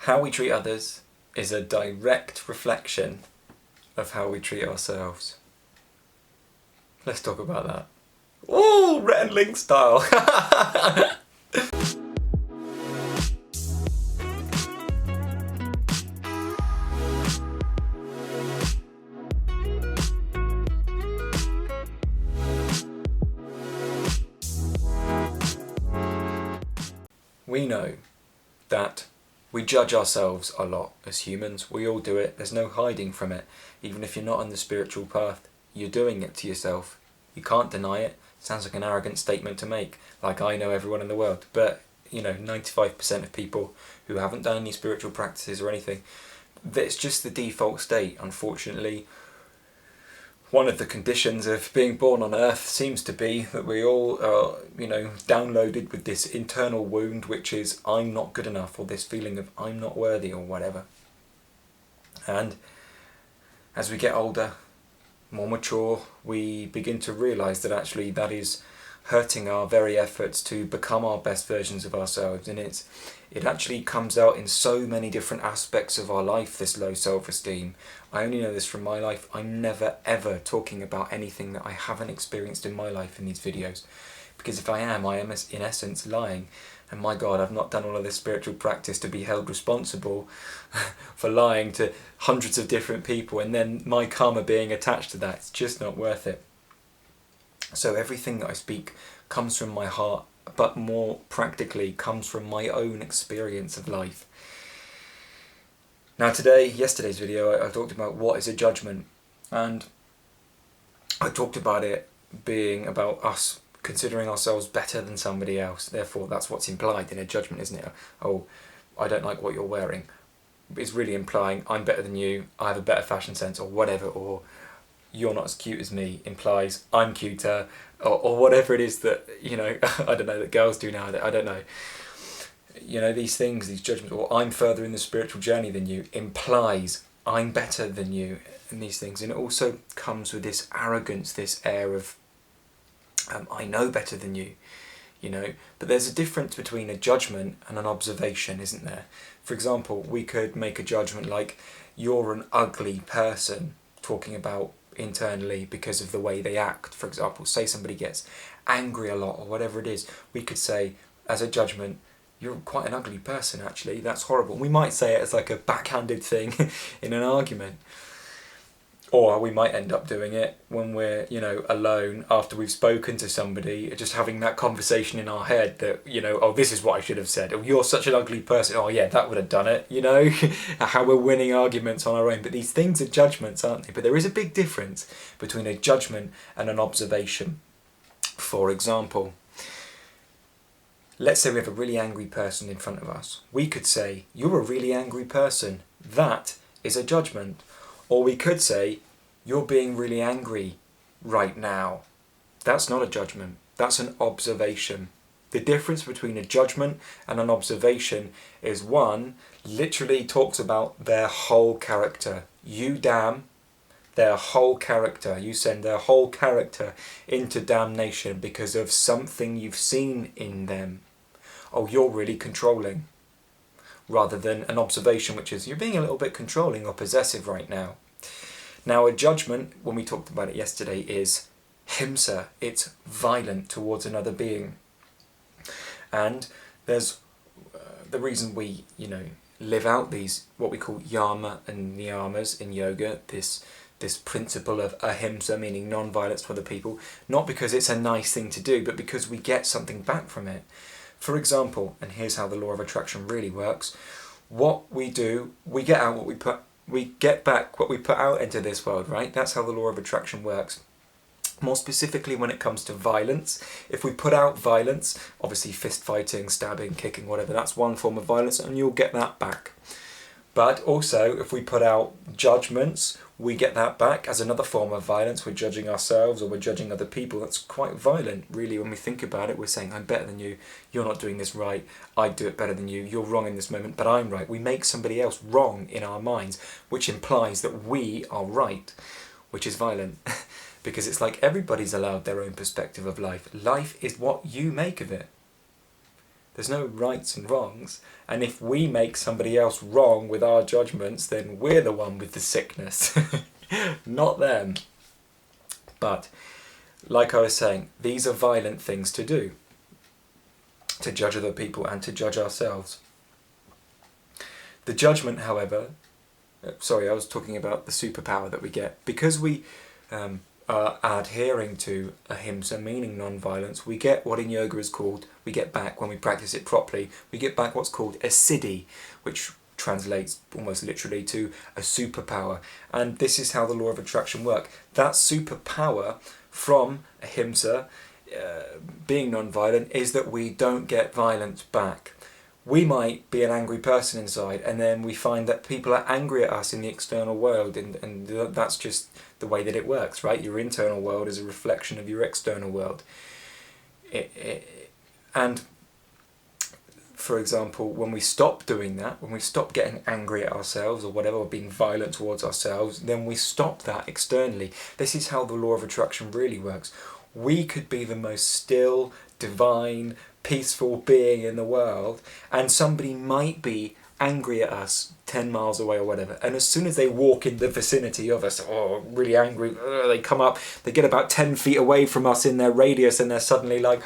How we treat others is a direct reflection of how we treat ourselves. Let's talk about that. Ooh, Rhett and Link style! We know that we judge ourselves a lot as humans. We all do it. There's no hiding from it. Even if you're not on the spiritual path, you're doing it to yourself. You can't deny it. Sounds like an arrogant statement to make, like I know everyone in the world. But, 95% of people who haven't done any spiritual practices or anything, it's just the default state, unfortunately. One of the conditions of being born on Earth seems to be that we all are, downloaded with this internal wound, which is I'm not good enough, or this feeling of I'm not worthy, or whatever. And as we get older, more mature, we begin to realise that actually that is hurting our very efforts to become our best versions of ourselves, and it actually comes out in so many different aspects of our life, this low self-esteem. I only know this from my life. I'm never ever talking about anything that I haven't experienced in my life in these videos, because if I am in essence lying, and my God, I've not done all of this spiritual practice to be held responsible for lying to hundreds of different people, and then my karma being attached to that. It's just not worth it. So everything that I speak comes from my heart, but more practically comes from my own experience of life. Now yesterday's video, I talked about what is a judgment, and I talked about it being about us considering ourselves better than somebody else. Therefore, that's what's implied in a judgment, isn't it? Oh, I don't like what you're wearing. It's really implying I'm better than you, I have a better fashion sense, or whatever, or you're not as cute as me implies I'm cuter, or whatever it is that, I don't know, that girls do now, I don't know. These things, these judgments, or I'm further in the spiritual journey than you, implies I'm better than you, and these things. And it also comes with this arrogance, this air of, I know better than you, But there's a difference between a judgment and an observation, isn't there? For example, we could make a judgment like, you're an ugly person, talking about internally because of the way they act. For example, say somebody gets angry a lot or whatever it is, we could say as a judgment, you're quite an ugly person actually, that's horrible. We might say it as like a backhanded thing in an argument. Or we might end up doing it when we're, alone after we've spoken to somebody, just having that conversation in our head that, oh, this is what I should have said. Oh, you're such an ugly person. Oh, yeah, that would have done it, How we're winning arguments on our own. But these things are judgments, aren't they? But there is a big difference between a judgment and an observation. For example, let's say we have a really angry person in front of us. We could say, you're a really angry person. That is a judgment. Or we could say, you're being really angry right now. That's not a judgment. That's an observation. The difference between a judgment and an observation is one literally talks about their whole character. You damn their whole character. You send their whole character into damnation because of something you've seen in them. Oh, you're really controlling. Rather than an observation, which is, you're being a little bit controlling or possessive right now. Now, a judgment, when we talked about it yesterday, is himsa. It's violent towards another being. And there's the reason we, live out these, what we call yama and niyamas in yoga, this principle of ahimsa, meaning non-violence to other people, not because it's a nice thing to do, but because we get something back from it. For example, and here's how the law of attraction really works, what we do, we get back what we put out into this world, right? That's how the law of attraction works. More specifically when it comes to violence, if we put out violence, obviously fist fighting, stabbing, kicking, whatever, that's one form of violence and you'll get that back. But also, if we put out judgments, we get that back as another form of violence. We're judging ourselves or we're judging other people. That's quite violent, really, when we think about it. We're saying, I'm better than you, you're not doing this right, I do it better than you, you're wrong in this moment, but I'm right. We make somebody else wrong in our minds, which implies that we are right, which is violent. Because it's like everybody's allowed their own perspective of life. Life is what you make of it. There's no rights and wrongs. And if we make somebody else wrong with our judgments, then we're the one with the sickness, not them. But, like I was saying, these are violent things to do. To judge other people and to judge ourselves. The judgment, however, sorry, I was talking about the superpower that we get. Because we are adhering to ahimsa, meaning non-violence, we get what in yoga is called, we get back, when we practice it properly, we get back what's called a siddhi, which translates almost literally to a superpower. And this is how the law of attraction works. That superpower from ahimsa, being non-violent, is that we don't get violence back. We might be an angry person inside, and then we find that people are angry at us in the external world, and that's just the way that it works, right? Your internal world is a reflection of your external world. And for example, when we stop doing that, when we stop getting angry at ourselves or whatever, or being violent towards ourselves, then we stop that externally. This is how the law of attraction really works. We could be the most still, divine, peaceful being in the world, and somebody might be angry at us 10 miles away or whatever, and as soon as they walk in the vicinity of us, or really angry, they come up, they get about 10 feet away from us in their radius, and they're suddenly like,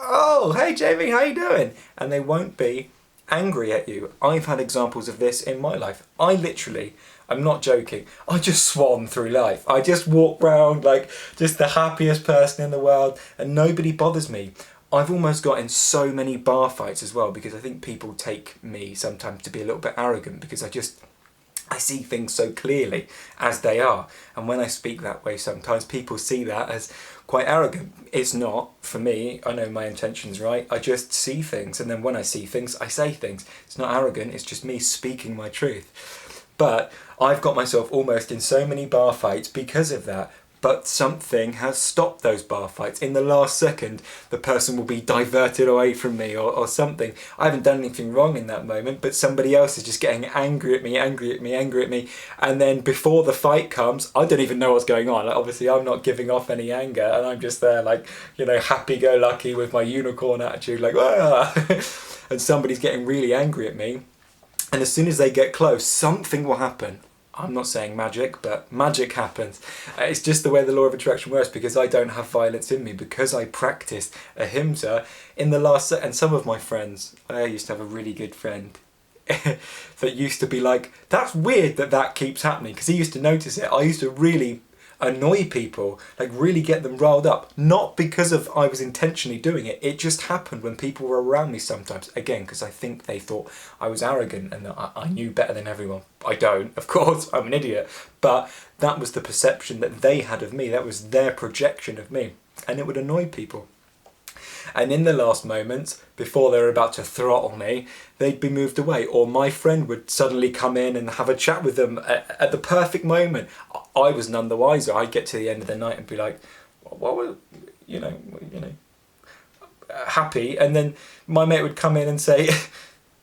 oh, hey Jamie, how you doing? And they won't be angry at you. I've had examples of this in my life. I'm not joking, I just swan through life. I just walk around like just the happiest person in the world, and nobody bothers me. I've almost got in so many bar fights as well, because I think people take me sometimes to be a little bit arrogant, because I see things so clearly as they are. And when I speak that way, sometimes people see that as quite arrogant. It's not, for me. I know my intention's right. I just see things, and then when I see things, I say things. It's not arrogant, it's just me speaking my truth. But I've got myself almost in so many bar fights because of that. But something has stopped those bar fights. In the last second, the person will be diverted away from me or something. I haven't done anything wrong in that moment, but somebody else is just getting angry at me. And then before the fight comes, I don't even know what's going on. Like, obviously, I'm not giving off any anger, and I'm just there like, happy-go-lucky with my unicorn attitude, like, ah! And somebody's getting really angry at me. And as soon as they get close, something will happen. I'm not saying magic, but magic happens. It's just the way the law of attraction works, because I don't have violence in me, because I practiced ahimsa in the last set. And some of my friends, I used to have a really good friend that used to be like, that's weird that keeps happening, because he used to notice it. I used to really annoy people, like really get them riled up, not because of I was intentionally doing it. It just happened when people were around me sometimes, again because I think they thought I was arrogant and that I knew better than everyone. I don't, of course, I'm an idiot, but that was the perception that they had of me. That was their projection of me, and it would annoy people. And in the last moments, before they were about to throttle me, they'd be moved away, or my friend would suddenly come in and have a chat with them at the perfect moment. I was none the wiser. I'd get to the end of the night and be like, what were, happy, and then my mate would come in and say,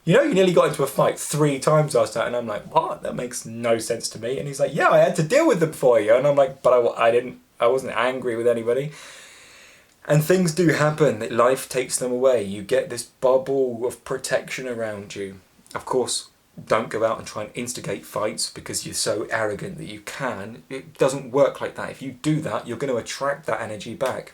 you nearly got into a fight 3 times last night, and I'm like, what? That makes no sense to me. And he's like, yeah, I had to deal with them for you, and I'm like, but I wasn't angry with anybody. And things do happen, life takes them away. You get this bubble of protection around you. Of course, don't go out and try and instigate fights because you're so arrogant that you can. It doesn't work like that. If you do that, you're going to attract that energy back.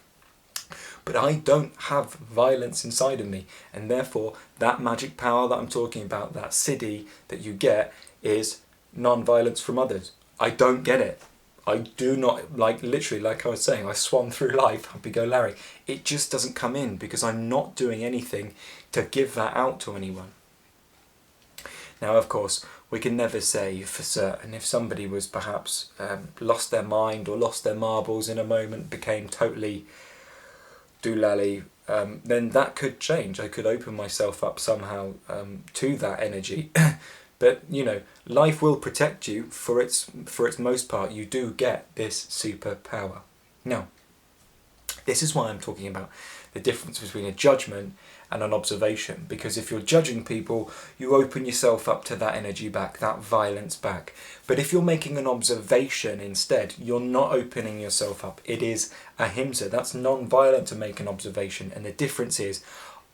But I don't have violence inside of me, and therefore that magic power that I'm talking about, that siddhi that you get, is non-violence from others. I don't get it. I do not, literally, like I was saying, I swan through life, happy-go-Larry. It just doesn't come in because I'm not doing anything to give that out to anyone. Now, of course, we can never say for certain. If somebody was perhaps lost their mind or lost their marbles in a moment, became totally doolally, then that could change. I could open myself up somehow to that energy. But, life will protect you for its most part. You do get this superpower. Now, this is why I'm talking about the difference between a judgment and an observation, because if you're judging people, you open yourself up to that energy back, that violence back. But if you're making an observation instead, you're not opening yourself up. It is ahimsa. That's non-violent to make an observation. And the difference is,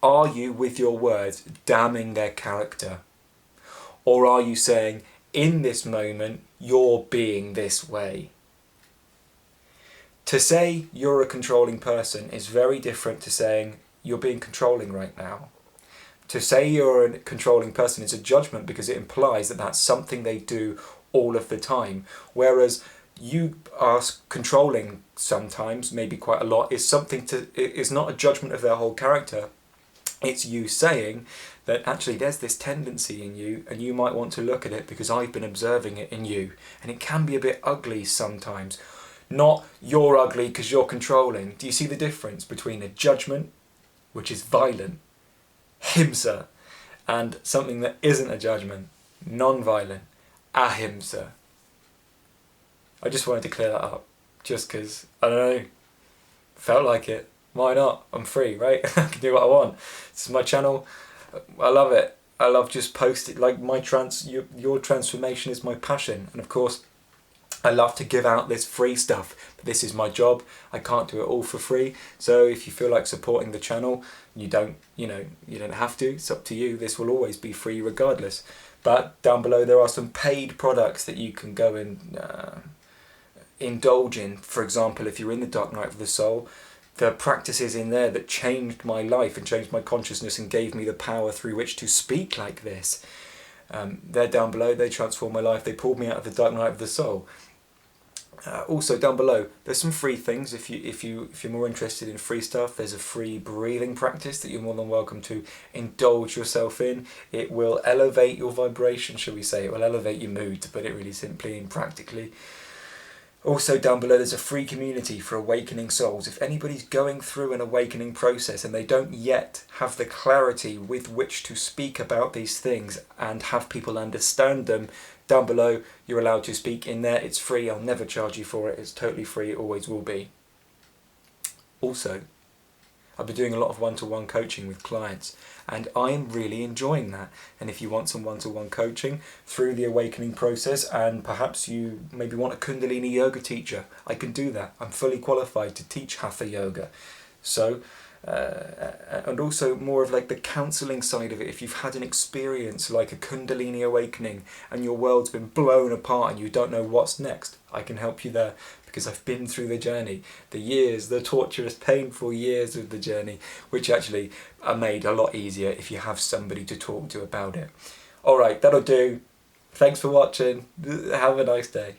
are you with your words damning their character? Or are you saying, in this moment, you're being this way? To say you're a controlling person is very different to saying you're being controlling right now. To say you're a controlling person is a judgment, because it implies that that's something they do all of the time. Whereas you are controlling sometimes, maybe quite a lot, is not a judgment of their whole character. It's you saying that actually there's this tendency in you and you might want to look at it because I've been observing it in you. And it can be a bit ugly sometimes. Not you're ugly because you're controlling. Do you see the difference between a judgment, which is violent, himsa, and something that isn't a judgment, non-violent, ahimsa? I just wanted to clear that up, just because, I don't know, felt like it. Why not? I'm free, right? I can do what I want. This is my channel. I love it. I love just posting, like your transformation is my passion. And of course, I love to give out this free stuff, but this is my job. I can't do it all for free. So if you feel like supporting the channel, you don't have to. It's up to you. This will always be free regardless. But down below there are some paid products that you can go and indulge in. For example, if you're in the dark night of the soul, the practices in there that changed my life and changed my consciousness and gave me the power through which to speak like this, they're down below. They transformed my life. They pulled me out of the dark night of the soul. Also down below there's some free things. If you're more interested in free stuff, there's a free breathing practice that you're more than welcome to indulge yourself in. It will elevate your vibration, shall we say. It will elevate your mood, to put it really simply and practically. Also down below there's a free community for awakening souls. If anybody's going through an awakening process and they don't yet have the clarity with which to speak about these things and have people understand them, down below you're allowed to speak in there. It's free. I'll never charge you for it. It's totally free. It always will be. Also, I've been doing a lot of one-to-one coaching with clients and I'm really enjoying that. And if you want some one-to-one coaching through the awakening process, and perhaps you maybe want a Kundalini yoga teacher, I can do that. I'm fully qualified to teach Hatha yoga. So, and also more of like the counselling side of it. If you've had an experience like a Kundalini awakening and your world's been blown apart and you don't know what's next, I can help you there. Because I've been through the journey, the years, the torturous, painful years of the journey, which actually are made a lot easier if you have somebody to talk to about it. Alright, that'll do. Thanks for watching. Have a nice day.